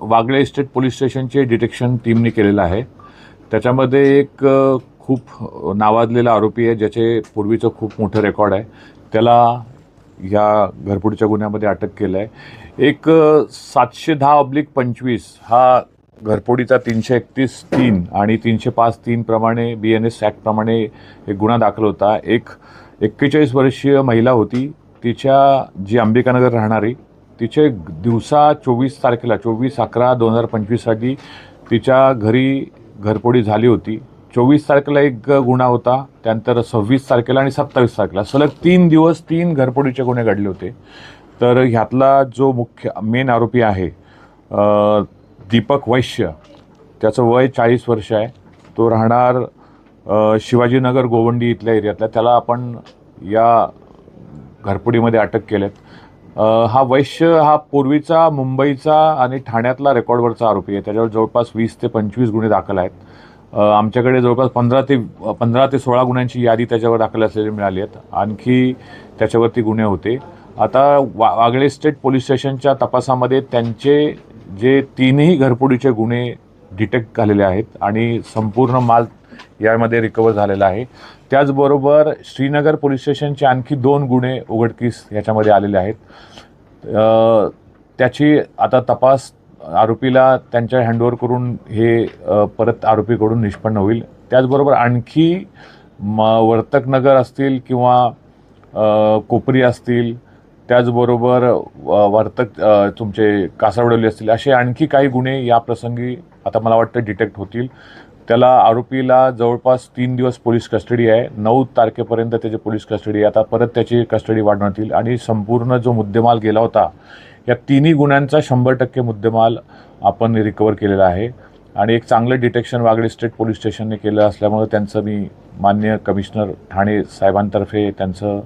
Wagle estate police स्टेशनचे detection टीमने केलेलं आहे। त्याच्यामध्ये एक खूप नावाजलेला आरोपी आहे, ज्याचे पूर्वीचं खूप मोठं रेकॉर्ड आहे। त्याला या घरफोडीच्या गुन्ह्यामध्ये अटक केलं आहे। एक 710/25 हा घरफोडीचा 331(3) आणि 305(3) प्रमाणे BNS ॲक्ट प्रमाणे एक गुन्हा दाखल होता। एक 41 वर्षीय महिला होती, तिच्या जी अंबिकानगर राहणारी, तिचे दिवसा 24 तारखेला 24/11/2025 साली तिच्या घरी घरफोडी झाली होती। 24 तारखेला एक गुन्हा होता, त्यानंतर 26 तारखेला आणि 27 तारखेला सलग 3 दिवस 3 घरफोडीचे गुन्हे घडले होते। तर ह्यातला जो मुख्य मेन आरोपी आहे दीपक वैश्य, त्याचं वय 40 वर्ष आहे। तो राहणार शिवाजीनगर गोवंडी इथल्या एरियातला। त्याला आपण या घरफोडीमध्ये अटक केलेत। हा वैश्य हा पूर्वीचा मुंबईचा आणि ठाण्यातला रेकॉर्डवरचा आरोपी आहे। त्याच्यावर जवळपास 20 ते 25 गुन्हे दाखल आहेत। आमच्याकडे जवळपास 15 ते 16 गुन्ह्यांची यादी त्याच्यावर दाखल असलेली मिळाली आहेत। आणखी त्याच्यावरती गुन्हे होते। आता वागळे स्टेट पोलीस स्टेशनच्या तपासामध्ये त्यांचे जे 3ही घरफोडीचे गुन्हे डिटेक्ट झालेले आहेत आणि संपूर्ण माल यामध्ये रिकवर झालेला आहे। त्याचबरोबर श्रीनगर पोलीस स्टेशनचे आणखी 2 गुन्हे उघडकीस याच्यामध्ये आलेले आहेत। त्याची आता तपास आरोपीला त्यांच्या हँडओव्हर करून हे परत आरोपीकडून निष्पन्न होईल। त्याचबरोबर आणखी वर्तकनगर असतील किंवा कोपरी असतील, त्याचबरोबर तुमचे कासारवडवली असतील, असे आणखी काही गुन्हे या प्रसंगी आता मला वाटतं डिटेक्ट होतील। त्याला आरोपीला जवळपास 3 दिवस पोलीस कस्टडी आहे। 9 तारखेपर्यंत त्याची पोलीस कस्टडी आहे। आता परत त्याची कस्टडी वाढवण्यात येईल आणि संपूर्ण जो मुद्देमाल गेला होता, या 3ही गुन्ह्यांचा 100% मुद्देमाल आपण रिकवर केलेला आहे। आणि एक चांगलं डिटेक्शन वागळे स्टेट पोलीस स्टेशनने केलं असल्यामुळे त्यांचं मी माननीय कमिशनर ठाणे साहेबांतर्फे त्यांचं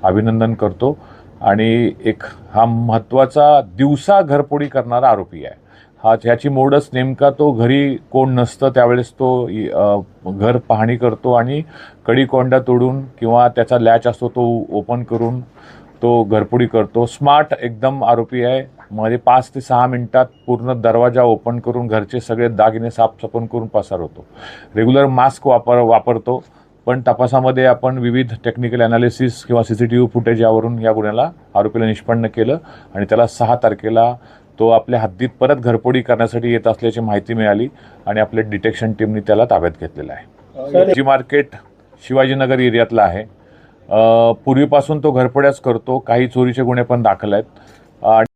अभिनंदन करतो। आणि एक हा महत्त्वाचा दिवसा घरफोडी करणारा आरोपी आहे। ह्याची मोडच नेमका तो घरी कोण नसतं त्यावेळेस तो घर पाहणी करतो आणि कडी-कोंडा तोडून किंवा त्याचा लॅच असतो तो ओपन करून तो घरफोडी करतो। स्मार्ट एकदम आरोपी आहे। म्हणजे 5 ते 6 मिनिटात पूर्ण दरवाजा ओपन करून घरचे सगळे दागिने साफसफाई करून पसार होतो। रेग्युलर मास्क वापरतो, पण तपासामध्ये आपण विविध टेक्निकल ॲनालिसिस किंवा CCTV फुटेज यावरून या गुन्ह्याला आरोपीला निष्पन्न केलं आणि त्याला 6 तारखेला तो आपल्या हद्दीत परत घरफोडी करण्यासाठी येत असल्याची माहिती मिळाली आणि आपल्या डिटेक्शन टीमने त्याला ताब्यात घेतलेला आहे। जी मार्केट शिवाजीनगर एरियातला आहे। पूर्वीपासून तो घरफोड्याच करतो, काही चोरीचे गुन्हे पण दाखल आहेत।